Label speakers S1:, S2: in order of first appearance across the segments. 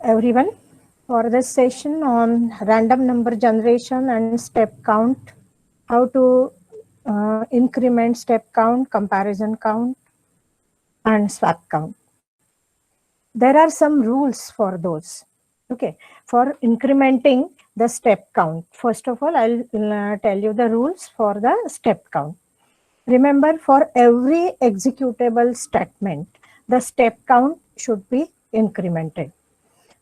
S1: everyone, for this session on random number generation and step count, how to increment step count, comparison count, and swap count. There are some rules for those. Okay, for incrementing the step count. First of all, I'll tell you the rules for the step count. Remember, for every executable statement, the step count should be incremented.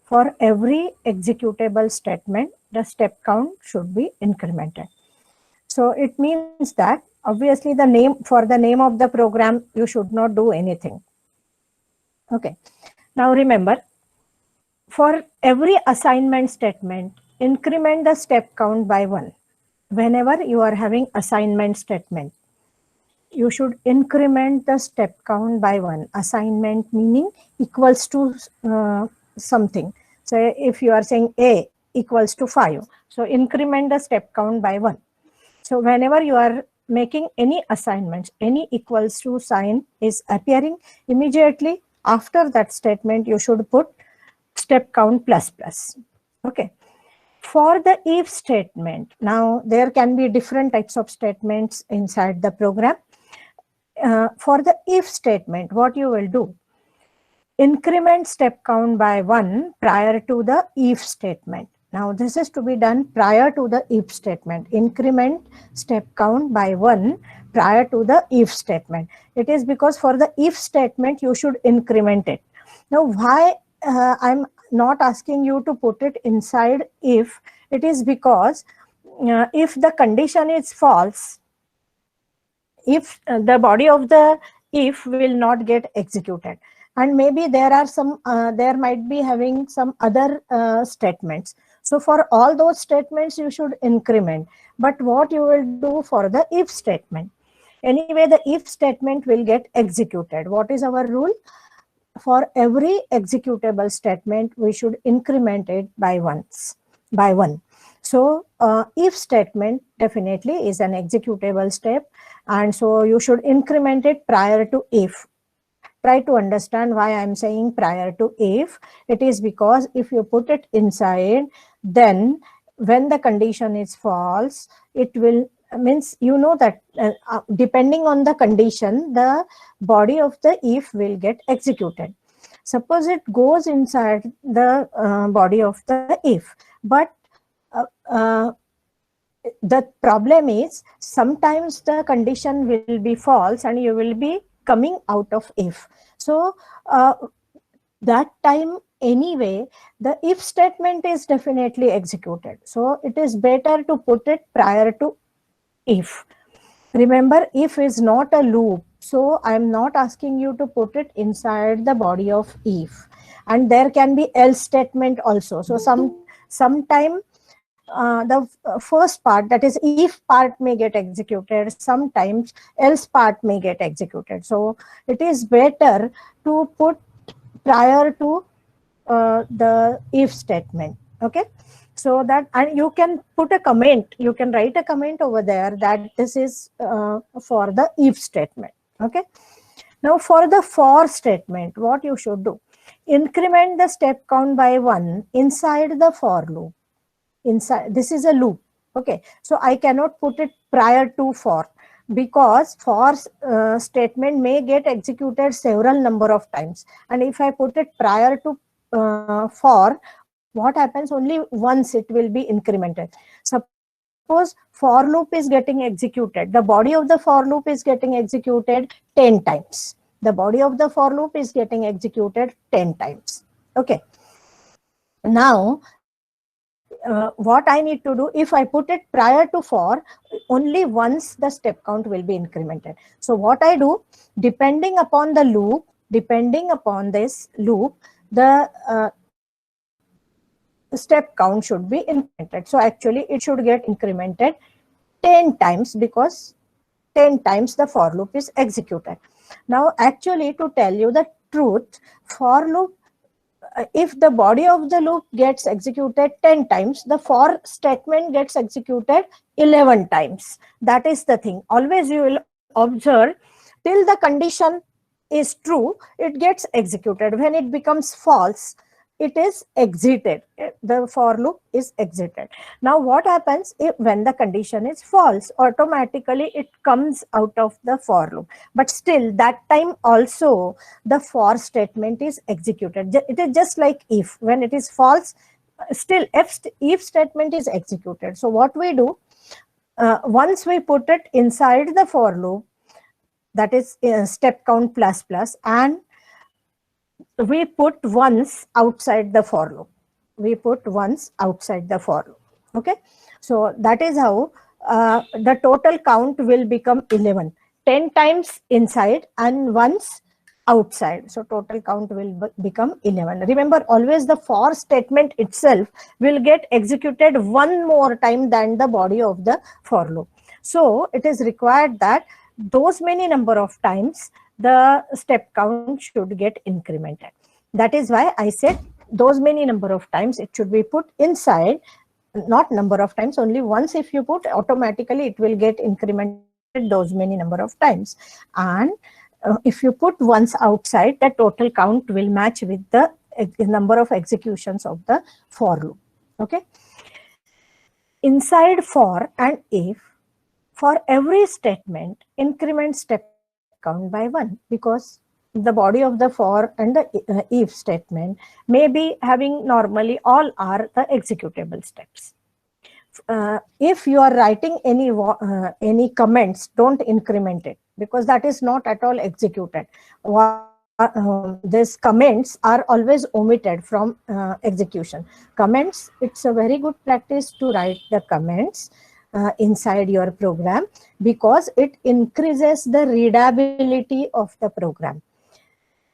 S1: For every executable statement, the step count should be incremented. So it means that obviously for the name of the program, you should not do anything. Okay. Now remember, for every assignment statement, increment the step count by 1. Whenever you are having assignment statement, you should increment the step count by 1. Assignment meaning equals to something. So if you are saying A equals to 5, so increment the step count by 1. So whenever you are making any assignments, any equals to sign is appearing, immediately after that statement, you should put step count plus plus. Okay. For the if statement, now there can be different types of statements inside the program. For the if statement, what you will do? Increment step count by 1 prior to the if statement. Now this is to be done prior to the if statement. Increment step count by 1 prior to the if statement. It is because for the if statement, you should increment it. Now why I'm not asking you to put it inside if? It is because if the condition is false, if the body of the if will not get executed, and maybe there are some there might be having some other statements. So for all those statements you should increment. But what you will do for the if statement? Anyway, the if statement will get executed. What is our rule? For every executable statement, we should increment it by 1. So if statement definitely is an executable step, and so you should increment it prior to if. Try to understand why I'm saying prior to if. It is because if you put it inside, then when the condition is false, it will means you know that depending on the condition, the body of the if will get executed. Suppose it goes inside the body of the if, but the problem is sometimes the condition will be false and you will be coming out of if. So that time anyway, the if statement is definitely executed. So it is better to put it prior to if. Remember, if is not a loop. So I'm not asking you to put it inside the body of if. And there can be else statement also. So sometime the first part, that is if part, may get executed. Sometimes else part may get executed. So it is better to put prior to the if statement. Okay. So that, and you can put a comment, you can write a comment over there that this is for the if statement. Okay. Now for the for statement, what you should do? Increment the step count by 1 inside the for loop. Inside, this is a loop. Okay. So I cannot put it prior to for, because for statement may get executed several number of times. And if I put it prior to for, what happens? Only once it will be incremented. Suppose for loop is getting executed. The body of the for loop is getting executed 10 times. The body of the for loop is getting executed 10 times. Okay. Now, what I need to do, if I put it prior to for, only once the step count will be incremented. So what I do, depending upon the loop, depending upon this loop, the step count should be incremented. So actually it should get incremented 10 times because 10 times the for loop is executed. Now actually, to tell you the truth, for loop, if the body of the loop gets executed 10 times, the for statement gets executed 11 times. That is the thing. Always you will observe, till the condition is true, it gets executed. When it becomes false, it is exited. The for loop is exited. Now what happens if when the condition is false, automatically it comes out of the for loop. But still that time also the for statement is executed. It is just like if. When it is false, still if statement is executed. So what we do, once we put it inside the for loop, that is step count plus plus, and we put once outside the for loop. We put once outside the for loop. Okay. So that is how the total count will become 11. 10 times inside and once outside. So total count will become 11. Remember, always the for statement itself will get executed one more time than the body of the for loop. So it is required that those many number of times the step count should get incremented. That is why I said those many number of times it should be put inside, not number of times, only once. If you put, automatically it will get incremented those many number of times. And if you put once outside, the total count will match with the number of executions of the for loop. Okay. Inside for and if, for every statement, increment step count by 1, because the body of the for and the if statement may be having normally all are the executable steps. If you are writing any comments, don't increment it, because that is not at all executed. These comments are always omitted from execution. Comments, it's a very good practice to write the comments inside your program, because it increases the readability of the program.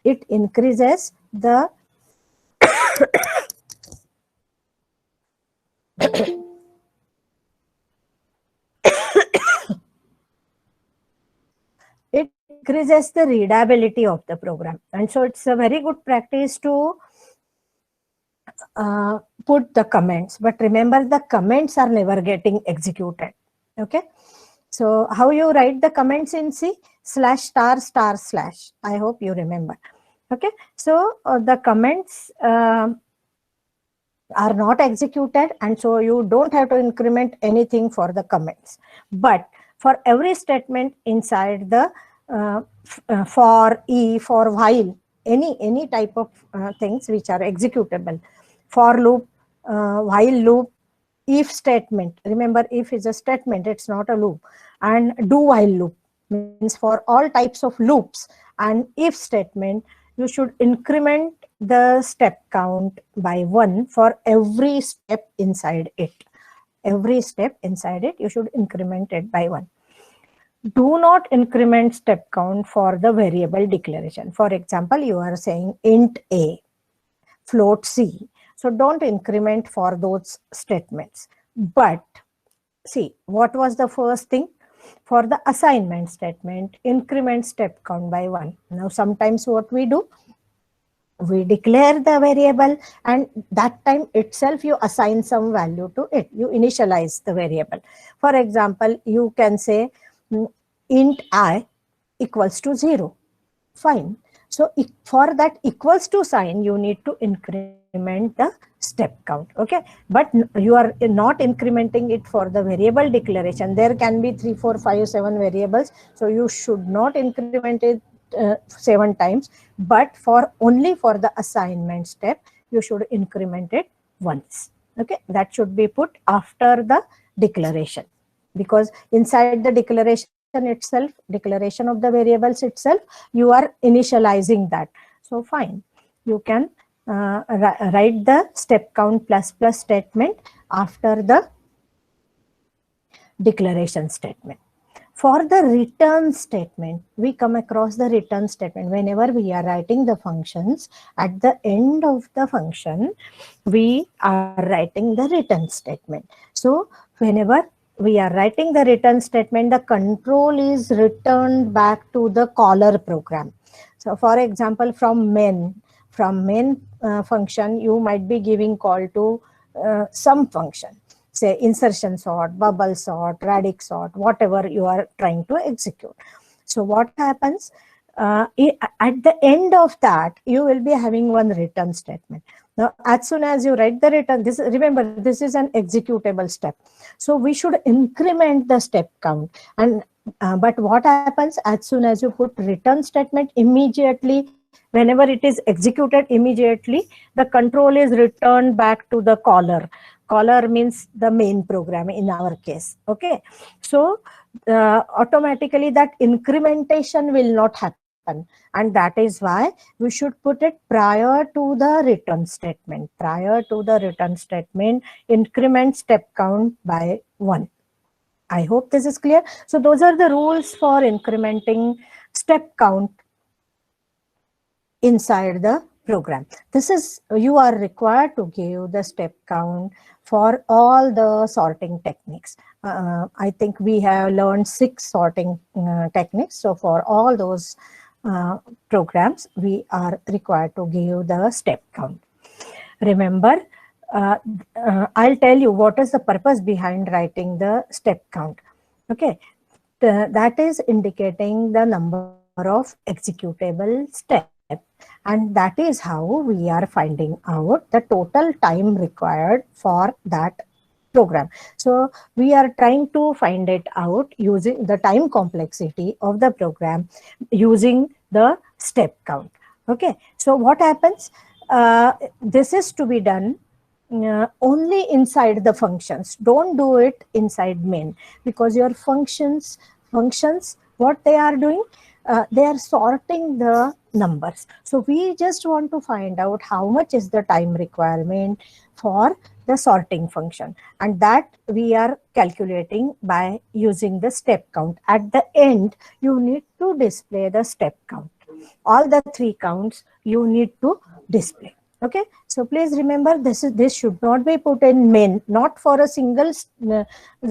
S1: It increases the it increases the readability of the program. And so it's a very good practice to put the comments. But remember, the comments are never getting executed. Okay. So how you write the comments in C? /*/. I hope you remember. Okay. So the comments are not executed, and so you don't have to increment anything for the comments. But for every statement inside the for, if, or while, any type of things which are executable, for loop, while loop, if statement. Remember, if is a statement, it's not a loop. And do while loop means for all types of loops. And if statement, you should increment the step count by 1 for every step inside it. Every step inside it, you should increment it by 1. Do not increment step count for the variable declaration. For example, you are saying int a, float c. So don't increment for those statements. But see, what was the first thing? For the assignment statement, increment step count by 1. Now, sometimes what we do, we declare the variable, and that time itself you assign some value to it. You initialize the variable. For example, you can say int I equals to 0. Fine. So for that equals to sign, you need to increment the step count. Okay. But you are not incrementing it for the variable declaration. There can be 3, 4, 5, 7 variables. So you should not increment it 7 times. But only for the assignment step, you should increment it once. Okay. That should be put after the declaration, because inside the declaration itself, declaration of the variables itself, you are initializing that. So fine, you can write the step count plus plus statement after the declaration statement. For the return statement, we come across the return statement. Whenever we are writing the functions, at the end of the function, we are writing the return statement. So whenever we are writing the return statement, the control is returned back to the caller program. So for example, from main function, you might be giving call to some function, say insertion sort, bubble sort, radix sort, whatever you are trying to execute. So what happens? at the end of that, you will be having one return statement. Now, as soon as you write the return, this, remember, this is an executable step. So we should increment the step count. And but what happens as soon as you put return statement, immediately, whenever it is executed, immediately the control is returned back to the caller. Caller means the main program in our case. Okay, so automatically that incrementation will not happen, and that is why we should put it prior to the return statement. Prior to the return statement, increment step count by 1. I hope this is clear. So those are the rules for incrementing step count inside the program. This is, you are required to give the step count for all the sorting techniques. I think we have learned 6 sorting techniques. So for all those programs, we are required to give the step count. Remember, I'll tell you what is the purpose behind writing the step count. Okay, that is indicating the number of executable steps, and that is how we are finding out the total time required for that program. So we are trying to find it out using the time complexity of the program using the step count. Okay, so what happens? This is to be done only inside the functions. Don't do it inside main, because your functions, what they are doing, they are sorting the numbers. So we just want to find out how much is the time requirement for the sorting function, and that we are calculating by using the step count. At the end, you need to display the step count. All the 3 counts you need to display. Okay, so please remember, this should not be put in main, not for a single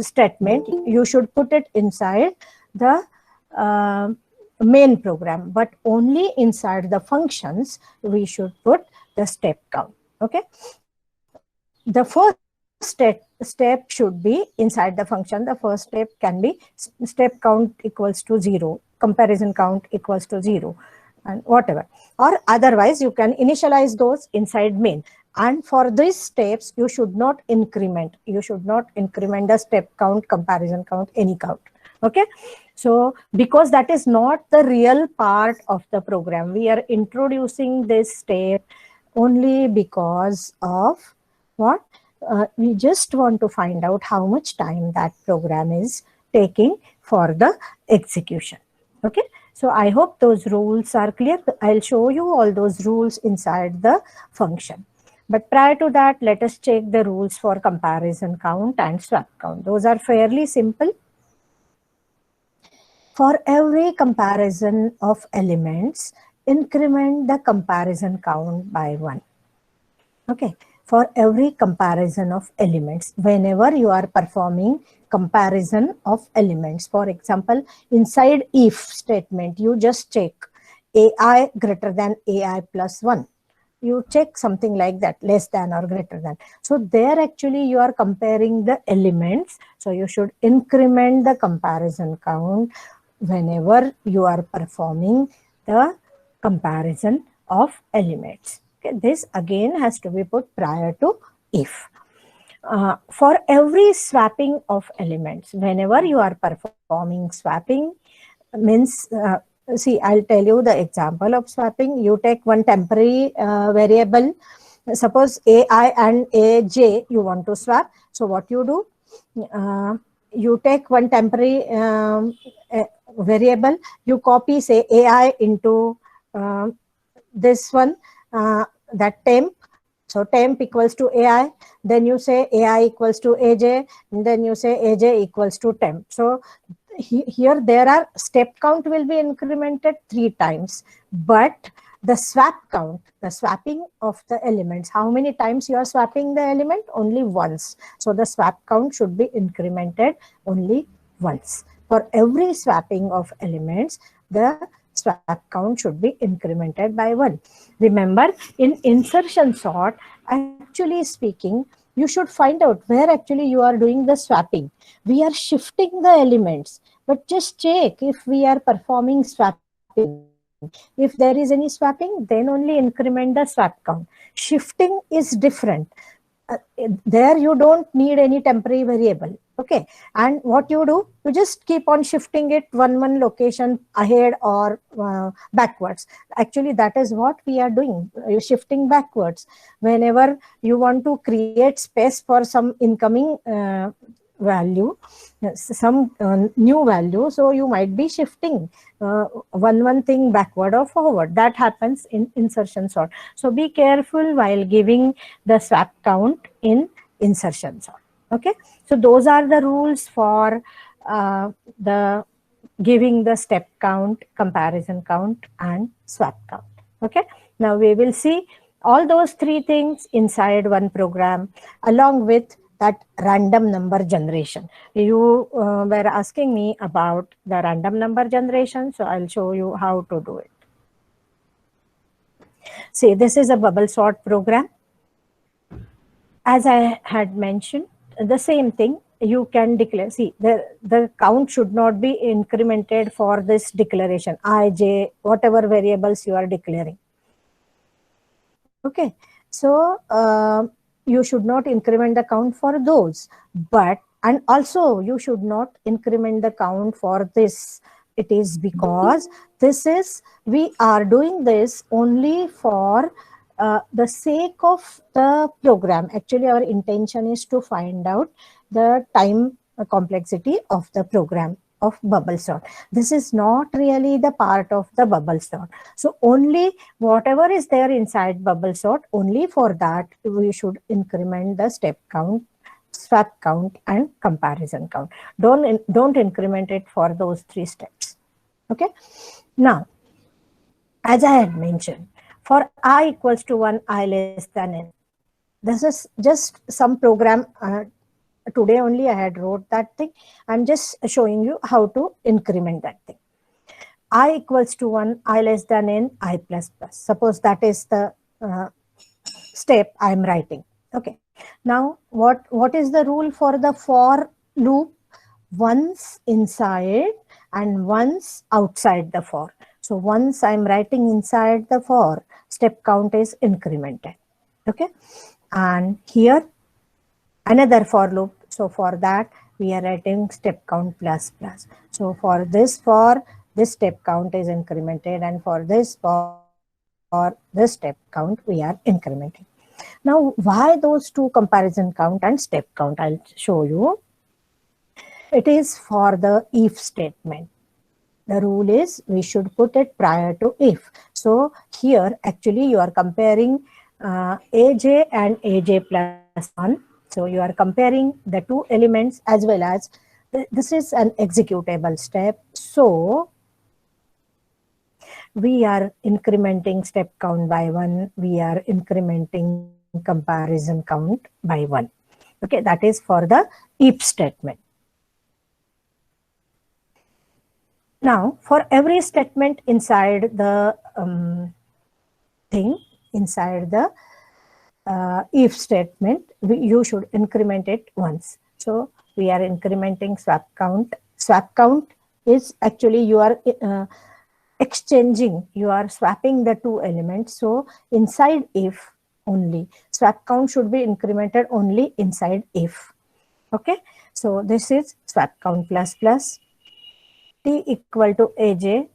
S1: statement. You should put it inside the main program, but only inside the functions we should put the step count. Okay, the first step should be inside the function. The first step can be step count equals to 0, comparison count equals to 0, and whatever, or otherwise you can initialize those inside main. And for these steps, you should not increment the step count, comparison count, any count. Okay, so because that is not the real part of the program, we are introducing this step only because of what? We just want to find out how much time that program is taking for the execution. Okay, so I hope those rules are clear. I'll show you all those rules inside the function. But prior to that, let us check the rules for comparison count and swap count. Those are fairly simple. For every comparison of elements, increment the comparison count by 1. Okay, for every comparison of elements, whenever you are performing comparison of elements, for example, inside if statement, you just check AI greater than AI plus 1. You check something like that, less than or greater than. So there actually you are comparing the elements. So you should increment the comparison count whenever you are performing the comparison of elements. Okay, this again has to be put prior to if. For every swapping of elements, whenever you are performing swapping, means see, I'll tell you the example of swapping. You take one temporary variable, suppose AI and AJ you want to swap. So what you do, you take one temporary variable, you copy say AI into this one, that temp. So temp equals to AI, then you say AI equals to AJ, and then you say AJ equals to temp. So here there are step count will be incremented 3 times, but the swap count, the swapping of the elements, how many times you are swapping the element? Only once. So the swap count should be incremented only once. For every swapping of elements, the swap count should be incremented by 1. Remember, in insertion sort, actually speaking, you should find out where actually you are doing the swapping. We are shifting the elements, but just check if we are performing swapping. If there is any swapping, then only increment the swap count. Shifting is different. There you don't need any temporary variable. Okay, and what you do, you just keep on shifting it one location ahead or backwards. Actually, that is what we are doing. You're shifting backwards whenever you want to create space for some incoming value, some new value. So you might be shifting one thing backward or forward. That happens in insertion sort. So be careful while giving the swap count in insertion sort. Okay, so those are the rules for the giving the step count, comparison count, and swap count. Okay, now we will see all those three things inside one program along with that random number generation. You were asking me about the random number generation, so I'll show you how to do it. See, this is a bubble sort program. As I had mentioned, the same thing, you can declare, see, the count should not be incremented for this declaration, I, j, whatever variables you are declaring. Okay, so you should not increment the count for those, and also you should not increment the count for this. It is because we are doing this only for the sake of the program. Actually, our intention is to find out the time complexity of the program of bubble sort. This is not really the part of the bubble sort. So only whatever is there inside bubble sort, only for that we should increment the step count, swap count, and comparison count. Don't increment it for those three steps. Okay. Now, as I had mentioned, for I equals to 1, I less than n. This is just some program. Today only I had wrote that thing. I'm just showing you how to increment that thing. I equals to 1, I less than n, I plus plus. Suppose that is the step I'm writing. Okay. Now, what is the rule for the for loop? Once inside and once outside the for. So once I'm writing inside the for, step count is incremented. Okay. And here another for loop. So for that we are writing step count plus plus. So for this step count is incremented, and for this step count we are incrementing. Now, why those two, comparison count and step count? I'll show you. It is for the if statement. The rule is we should put it prior to if. So here actually you are comparing AJ and AJ plus 1. So you are comparing the two elements, as well as this is an executable step. So we are incrementing step count by 1. We are incrementing comparison count by 1. Okay, that is for the if statement. Now, for every statement inside the inside the if statement, you should increment it once. So we are incrementing swap count. Swap count is actually you are exchanging, you are swapping the two elements. So inside if only, swap count should be incremented only inside if. Okay, so this is swap count plus plus. T equal to AJ.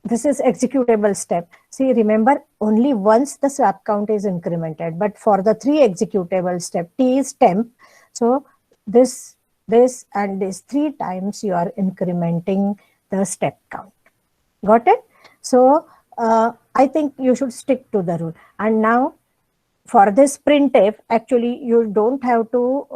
S1: This is executable step. See, remember, only once the swap count is incremented, but for the three executable step, T is temp. So this and this 3 times you are incrementing the step count. Got it? So I think you should stick to the rule. And now for this printf, actually you don't have to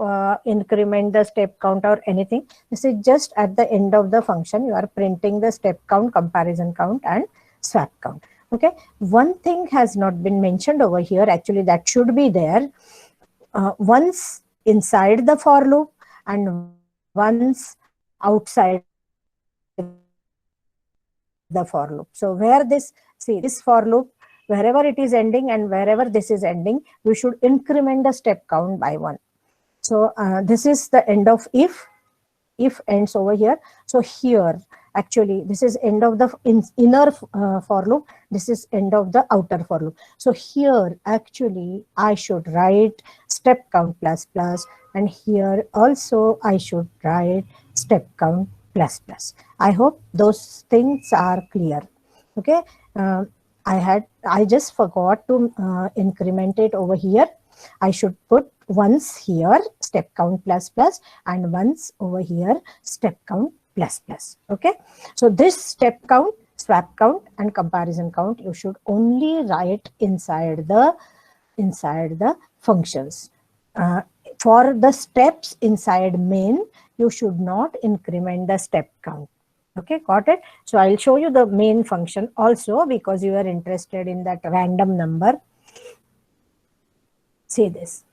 S1: increment the step count or anything. This is just at the end of the function, you are printing the step count, comparison count, and swap count. Okay, one thing has not been mentioned over here, actually that should be there. Once inside the for loop and once outside the for loop. So where this for loop, wherever it is ending and wherever this is ending, we should increment the step count by 1. So this is the end of if ends over here. So here Actually, this is end of the inner for loop. This is end of the outer for loop. So here, actually, I should write step count plus plus, and here also I should write step count plus plus. I hope those things are clear. Okay. I just forgot to increment it over here. I should put once here step count plus plus, and once over here step count plus plus. Okay. So this step count, swap count, and comparison count you should only write inside the functions. For the steps inside main, you should not increment the step count. Okay, got it? So I'll show you the main function also, because you are interested in that random number. See this.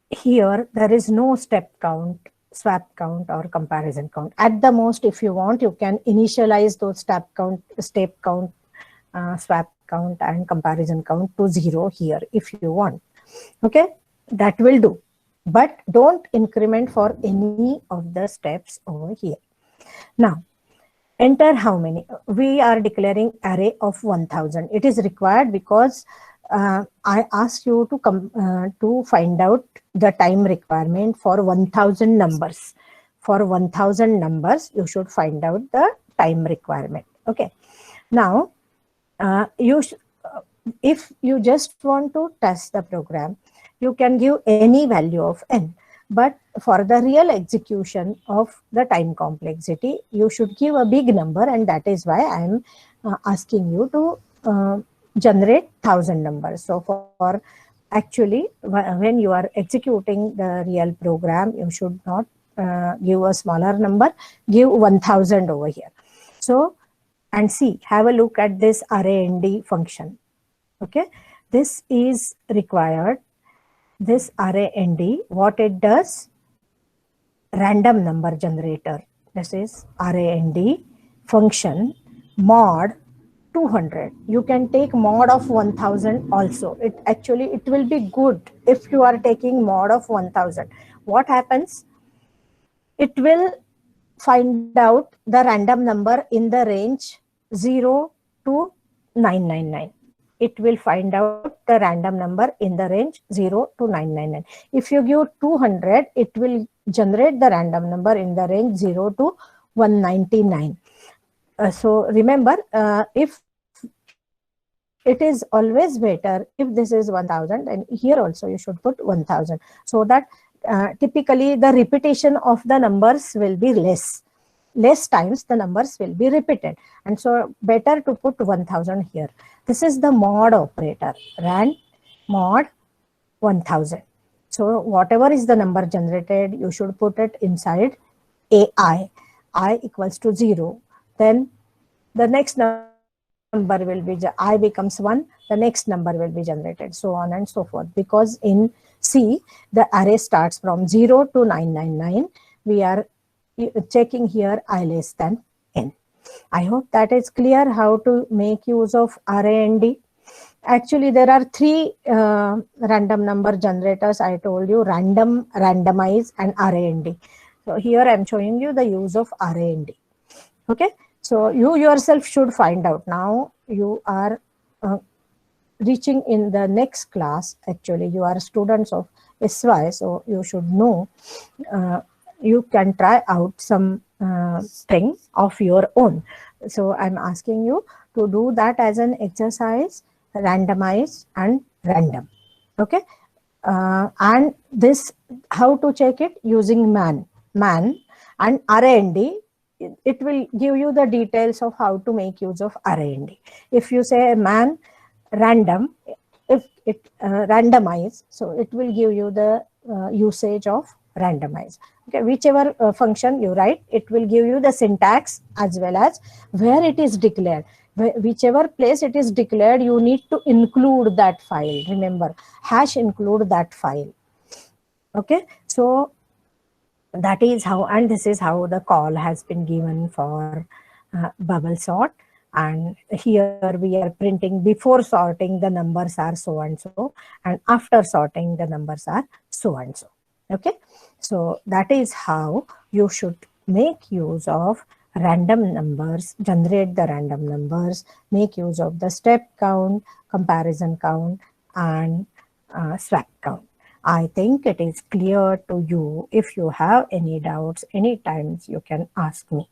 S1: Here, there is no step count, swap count, or comparison count. At the most, if you want, you can initialize those step count, swap count, and comparison count to 0 here if you want. Okay, that will do. But don't increment for any of the steps over here. Now, enter how many? We are declaring array of 1000. It is required because I asked you to find out the time requirement for 1000 numbers. For 1000 numbers, you should find out the time requirement. Okay. Now, if you just want to test the program, you can give any value of n. But for the real execution of the time complexity, you should give a big number, and that is why I am asking you to generate 1000 numbers. So for actually, when you are executing the real program, you should not give a smaller number, give 1000 over here. So, and see, have a look at this array_nd function. Okay, this is required. This array_nd, what it does? Random number generator. This is array_nd function mod 200. You can take mod of 1000 also. It will be good if you are taking mod of 1000. What happens? It will find out the random number in the range 0 to 999. It will find out the random number in the range 0 to 999. If you give 200, it will generate the random number in the range 0 to 199. So remember, if it is always better if this is 1000, and here also you should put 1000, so that typically the repetition of the numbers will be less times the numbers will be repeated, and so better to put 1000 here. This is the mod operator, rand mod 1000. So whatever is the number generated, you should put it inside AI, I equals to 0. Then the next number will be, I becomes 1, the next number will be generated, so on and so forth. Because in C, the array starts from 0 to 999. We are checking here I less than n. I hope that is clear how to make use of array_nd. Actually, there are 3 random number generators. I told you: random, randomize, and array_nd. So here I am showing you the use of array_nd. Okay, so you yourself should find out. Now you are reaching in the next class. Actually, you are students of SY, so you should know. You can try out some thing of your own. So I'm asking you to do that as an exercise, randomize and random. Okay, and this, how to check it? Using man and array_nd. It will give you the details of how to make use of array_nd. If you say man random, if it randomize, so it will give you the usage of randomize. Okay, whichever function you write, it will give you the syntax as well as where it is declared. Whichever place it is declared, you need to include that file. Remember, hash include that file. Okay, so that is how, and this is how the call has been given for bubble sort. And here we are printing before sorting the numbers are so and so, and after sorting the numbers are so and so. Okay, so that is how you should make use of random numbers, generate the random numbers, make use of the step count, comparison count, and swap count. I think it is clear to you. If you have any doubts, any times you can ask me.